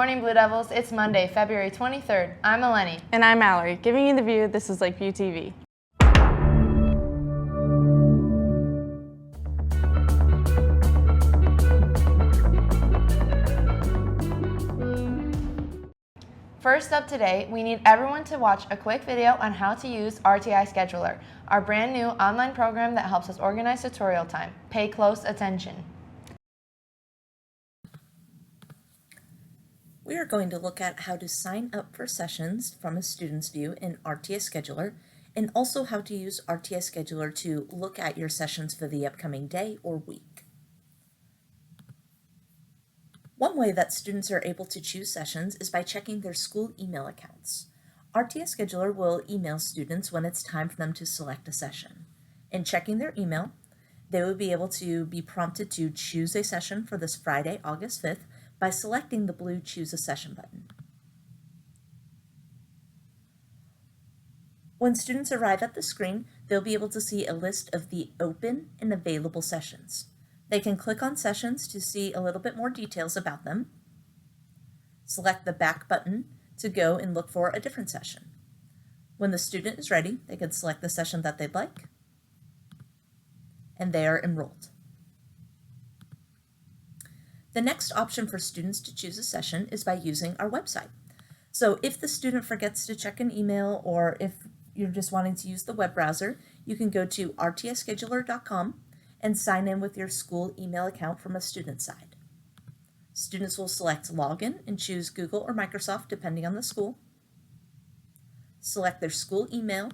morning, Blue Devils. It's Monday, February 23rd. I'm Eleni. And I'm Mallory, giving you the view. This is Lakeview TV. First up today, we need everyone to watch a quick video on how to use RTI Scheduler, our brand new online program that helps us organize tutorial time. Pay close attention. We are going to look at how to sign up for sessions from a student's view in RTI Scheduler, and also how to use RTI Scheduler to look at your sessions for the upcoming day or week. One way that students are able to choose sessions is by checking their school email accounts. RTI Scheduler will email students when it's time for them to select a session. In checking their email, they will be able to be prompted to choose a session for this Friday, August 5th, by selecting the blue Choose a Session button. When students arrive at the screen, they'll be able to see a list of the open and available sessions. They can click on sessions to see a little bit more details about them. Select the back button to go and look for a different session. When the student is ready, they can select the session that they'd like, and they are enrolled. The next option for students to choose a session is by using our website. So if the student forgets to check an email, or if you're just wanting to use the web browser, you can go to rtischeduler.com and sign in with your school email account from a student side. Students will select Login and choose Google or Microsoft depending on the school. Select their school email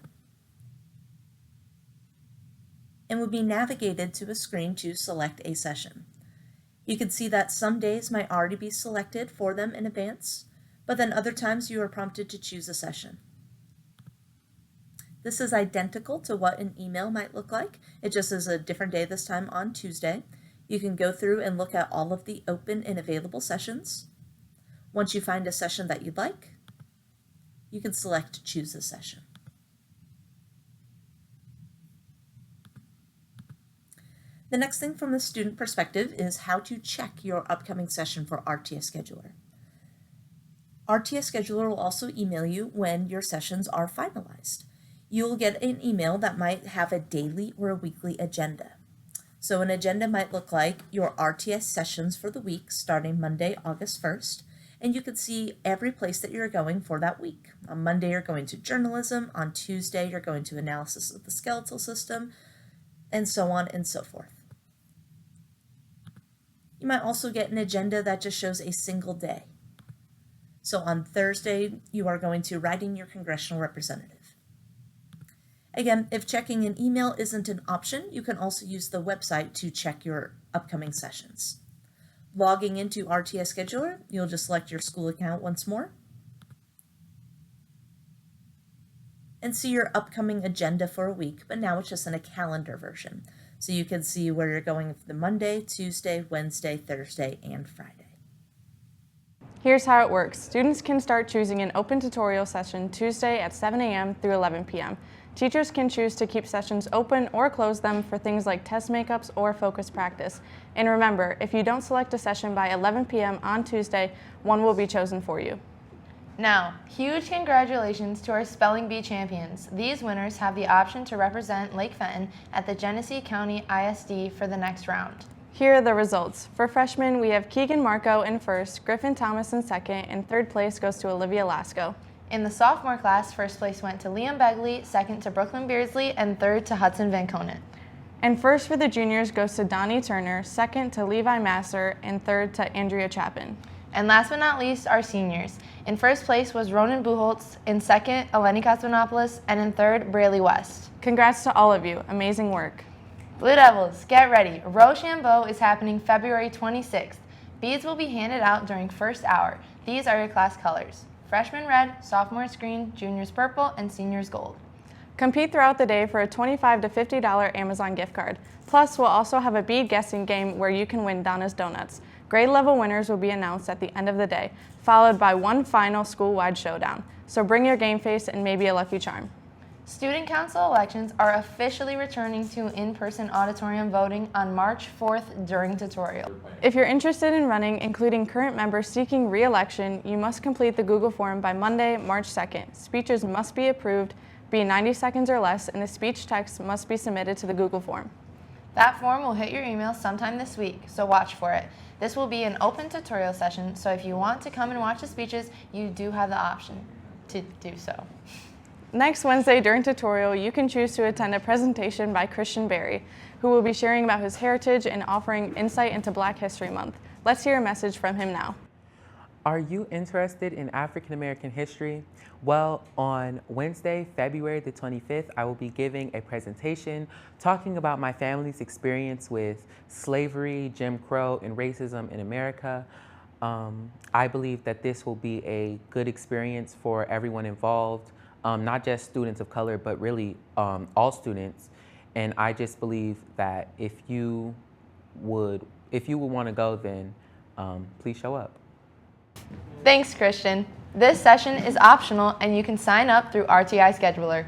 and will be navigated to a screen to select a session. You can see that some days might already be selected for them in advance, but then other times you are prompted to choose a session. This is identical to what an email might look like. It just is a different day this time on Tuesday. You can go through and look at all of the open and available sessions. Once you find a session that you'd like, you can select Choose a Session. The next thing from the student perspective is how to check your upcoming session for RTI Scheduler. RTI Scheduler will also email you when your sessions are finalized. You will get an email that might have a daily or a weekly agenda. So an agenda might look like your RTI sessions for the week starting Monday, August 1st, and you can see every place that you're going for that week. On Monday, you're going to journalism. On Tuesday, you're going to analysis of the skeletal system, and so on and so forth. You might also get an agenda that just shows a single day. So on Thursday, you are going to writing your congressional representative. Again, if checking an email isn't an option, you can also use the website to check your upcoming sessions. Logging into RTI Scheduler, you'll just select your school account once more and see your upcoming agenda for a week, but now it's just in a calendar version. So you can see where you're going for the Monday, Tuesday, Wednesday, Thursday, and Friday. Here's how it works. Students can start choosing an open tutorial session Tuesday at 7 a.m. through 11 p.m. Teachers can choose to keep sessions open or close them for things like test makeups or focus practice. And remember, if you don't select a session by 11 p.m. on Tuesday, one will be chosen for you. Now, huge congratulations to our Spelling Bee champions. These winners have the option to represent Lake Fenton at the Genesee County ISD for the next round. Here are the results. For freshmen, we have Keegan Marco in first, Griffin Thomas in second, and third place goes to Olivia Lasco. In the sophomore class, first place went to Liam Begley, second to Brooklyn Beardsley, and third to Hudson Van Conant. And first for the juniors goes to Donnie Turner, second to Levi Masser, and third to Andrea Chapin. And last but not least, our seniors. In first place was Ronan Buchholz, in second, Eleni Katsounopoulos, and in third, Braley West. Congrats to all of you. Amazing work. Blue Devils, get ready. Rochambeau is happening February 26th. Beads will be handed out during first hour. These are your class colors: freshman red, sophomores green, juniors purple, and seniors gold. Compete throughout the day for a $25 to $50 Amazon gift card. Plus, we'll also have a bead guessing game where you can win Donna's Donuts. Grade level winners will be announced at the end of the day, followed by one final school-wide showdown. So bring your game face and maybe a lucky charm. Student council elections are officially returning to in-person auditorium voting on March 4th during tutorial. If you're interested in running, including current members seeking re-election, you must complete the Google form by Monday, March 2nd. Speeches must be approved, be 90 seconds or less, and the speech text must be submitted to the Google form. That form will hit your email sometime this week, so watch for it. This will be an open tutorial session, so if you want to come and watch the speeches, you do have the option to do so. Next Wednesday during tutorial, you can choose to attend a presentation by Christian Berry, who will be sharing about his heritage and offering insight into Black History Month. Let's hear a message from him now. Are you interested in African American history? Well, on Wednesday, February the 25th, I will be giving a presentation talking about my family's experience with slavery, Jim Crow, and racism in America. I believe that this will be a good experience for everyone involved, not just students of color, but really all students. And I just believe that if you would want to go, then please show up. Thanks, Christian. This session is optional and you can sign up through RTI Scheduler.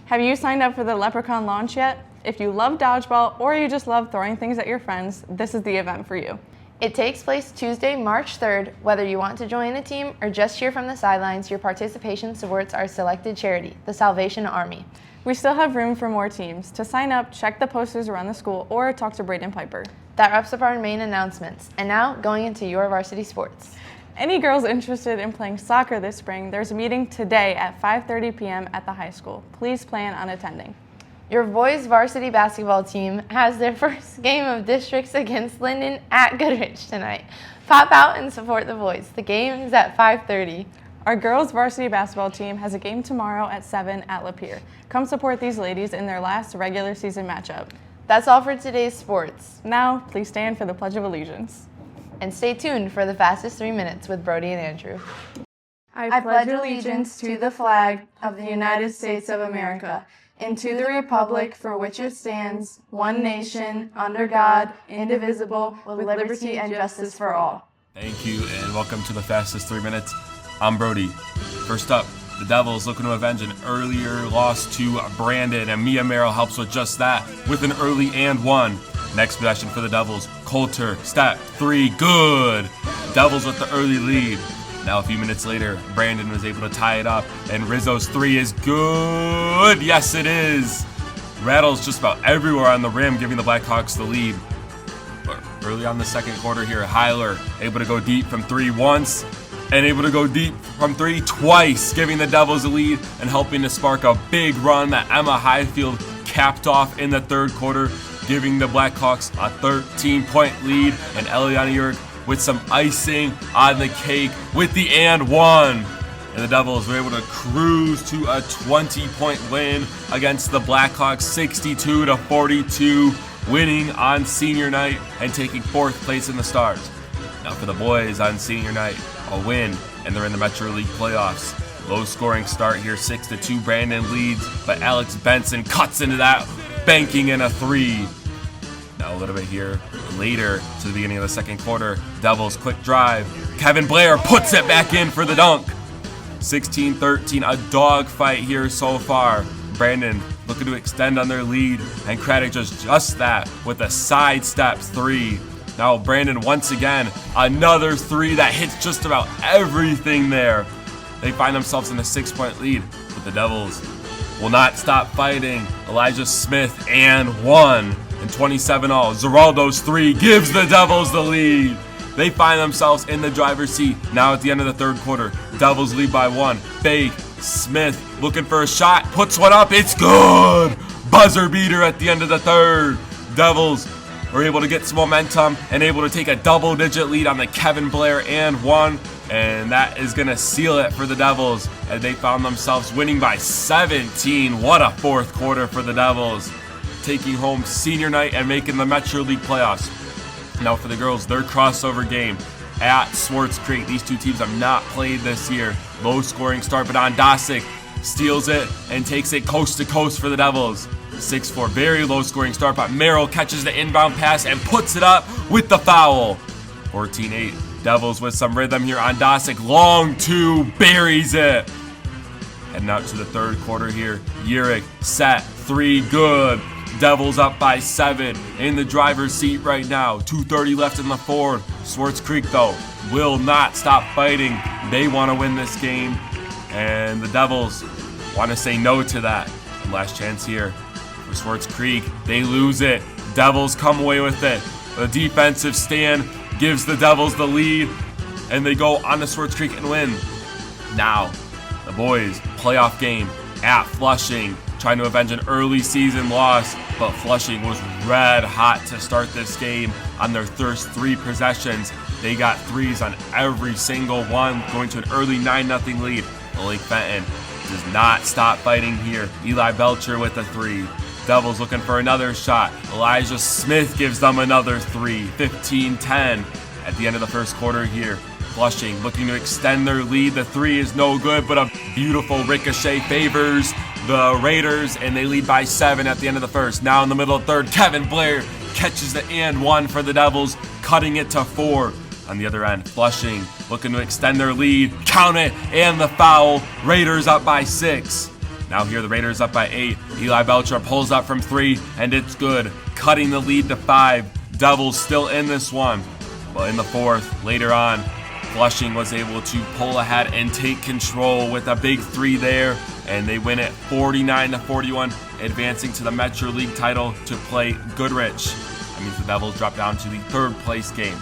Have you signed up for the Leprechaun launch yet? If you love dodgeball or you just love throwing things at your friends, this is the event for you. It takes place Tuesday, March 3rd. Whether you want to join a team or just cheer from the sidelines, your participation supports our selected charity, the Salvation Army. We still have room for more teams. To sign up, check the posters around the school or talk to Braden Piper. That wraps up our main announcements. And now, going into your varsity sports. Any girls interested in playing soccer this spring, there's a meeting today at 5:30 p.m. at the high school. Please plan on attending. Your boys varsity basketball team has their first game of districts against Linden at Goodrich tonight. Pop out and support the boys. The game is at 5:30. Our girls varsity basketball team has a game tomorrow at 7 at Lapeer. Come support these ladies in their last regular season matchup. That's all for today's sports. Now, please stand for the Pledge of Allegiance. And stay tuned for the fastest 3 minutes with Brody and Andrew. I pledge allegiance to the flag of the United States of America and to the republic for which it stands, one nation, under God, indivisible, with liberty and justice for all. Thank you, and welcome to the fastest 3 minutes. I'm Brody. First up, the Devils looking to avenge an earlier loss to Brandon, and Mia Merrill helps with just that with an early and one. Next possession for the Devils, Coulter, step 3, good. Devils with the early lead. Now a few minutes later, Brandon was able to tie it up, and Rizzo's 3 is good. Yes, it is. Rattles just about everywhere on the rim, giving the Blackhawks the lead. But early on the second quarter here, Heiler able to go deep from 3 once, and able to go deep from 3 twice, giving the Devils the lead and helping to spark a big run that Emma Highfield capped off in the third quarter, giving the Blackhawks a 13-point lead, and Eliana Yurk with some icing on the cake with the and one. And the Devils were able to cruise to a 20-point win against the Blackhawks, 62-42, winning on senior night and taking 4th place in the Stars. Now for the boys on senior night, a win, and they're in the Metro League playoffs. Low scoring start here, 6-2 Brandon leads, but Alex Benson cuts into that, banking in a 3. Now a little bit here later to the beginning of the second quarter, Devils quick drive. Kevin Blair puts it back in for the dunk. 16-13, a dogfight here so far. Brandon looking to extend on their lead, and Craddock does just that with a sidestep 3. Now Brandon once again, another 3 that hits just about everything there. They find themselves in a 6-point lead, but the Devils will not stop fighting. Elijah Smith and 1. And 27-all. Zeraldo's 3 gives the Devils the lead. They find themselves in the driver's seat now at the end of the third quarter. Devils lead by 1. Fake. Smith looking for a shot. Puts one up. It's good. Buzzer beater at the end of the third. Devils were able to get some momentum and able to take a double-digit lead on the Kevin Blair and 1. And that is going to seal it for the Devils. And they found themselves winning by 17. What a fourth quarter for the Devils, taking home senior night and making the Metro League playoffs. Now for the girls, their crossover game at Swartz Creek. These two teams have not played this year. Low scoring start, but Ondasic steals it and takes it coast to coast for the Devils. 6-4, very low scoring start, but Merrill catches the inbound pass and puts it up with the foul. 14-8, Devils with some rhythm here. Ondasic, long 2, buries it. Heading out to the third quarter here. Urick, set, 3, good. Devils up by 7 in the driver's seat right now. 2:30 left in the fourth. Swartz Creek, though, will not stop fighting. They want to win this game, and the Devils want to say no to that. Last chance here for Swartz Creek. They lose it. Devils come away with it. The defensive stand gives the Devils the lead, and they go on to Swartz Creek and win. Now, the boys' playoff game at Flushing, trying to avenge an early season loss, but Flushing was red hot to start this game on their first 3 possessions. They got 3s on every single one, going to an early 9-0 lead. Lake Fenton does not stop fighting here. Eli Belcher with a 3. Devils looking for another shot. Elijah Smith gives them another 3. 15-10 at the end of the first quarter here. Flushing looking to extend their lead. The 3 is no good, but a beautiful ricochet favors the Raiders, and they lead by 7 at the end of the first. Now in the middle of third, Kevin Blair catches the and 1 for the Devils, cutting it to 4. On the other end, Flushing looking to extend their lead. Count it, and the foul. Raiders up by 6. Now here the Raiders up by 8. Eli Belcher pulls up from 3, and it's good, cutting the lead to 5. Devils still in this one. But in the fourth, later on, Flushing was able to pull ahead and take control with a big 3 there, and they win it 49-41, advancing to the Metro League title to play Goodrich. That means the Devils drop down to the 3rd place game.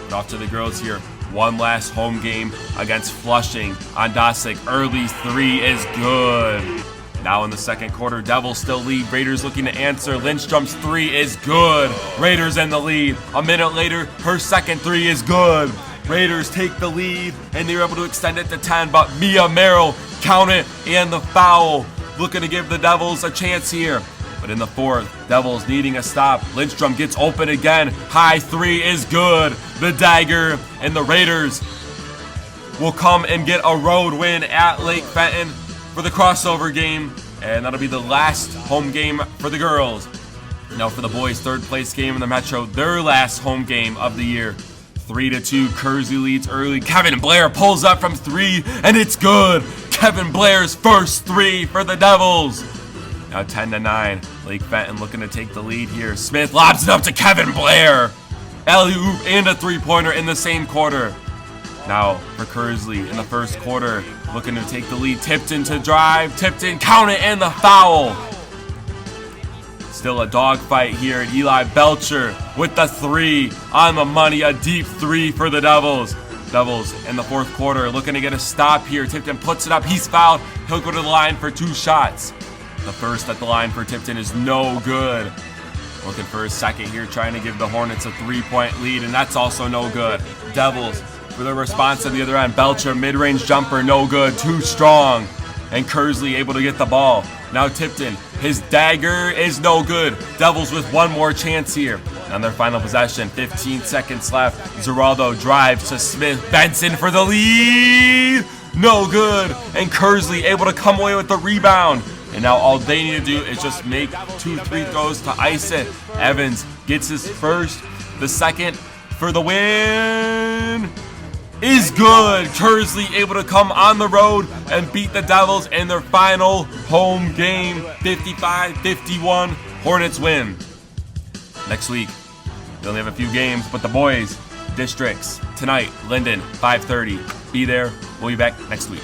But off to the girls here. One last home game against Flushing. Ondasic, early 3 is good. Now in the second quarter, Devils still lead. Raiders looking to answer. Lindstrom's 3 is good. Raiders in the lead. A minute later, her second 3 is good. Raiders take the lead, and they're able to extend it to 10, but Mia Merrill, count it, and the foul. Looking to give the Devils a chance here. But in the fourth, Devils needing a stop. Lindstrom gets open again. High 3 is good. The dagger, and the Raiders will come and get a road win at Lake Fenton for the crossover game, and that'll be the last home game for the girls. Now for the boys, 3rd place game in the Metro, their last home game of the year. 3-2, Kersey leads early. Kevin Blair pulls up from 3, and it's good. Kevin Blair's first 3 for the Devils. Now 10-9, Lake Fenton looking to take the lead here. Smith lobs it up to Kevin Blair. Alley-oop and a 3-pointer in the same quarter. Now for Kersey in the first quarter, looking to take the lead. Tipton to drive. Tipton, count it, and the foul. Still a dogfight here, and Eli Belcher with the 3 on the money. A deep 3 for the Devils. Devils in the fourth quarter looking to get a stop here. Tipton puts it up. He's fouled. He'll go to the line for 2 shots. The first at the line for Tipton is no good. Looking for a second here, trying to give the Hornets a 3-point lead, and that's also no good. Devils for their response on the other end. Belcher, mid-range jumper, no good. Too strong. And Kersey able to get the ball. Now Tipton, his dagger is no good. Devils with one more chance here. On their final possession, 15 seconds left. Zeraldo drives to Smith. Benson for the lead. No good. And Kersey able to come away with the rebound. And now all they need to do is just make 2 free throws to ice it. Evans gets his first. The second for the win is good. Kersey able to come on the road and beat the Devils in their final home game. 55-51. Hornets win. Next week, they only have a few games, but the boys, districts, tonight, Linden, 5:30. Be there. We'll be back next week.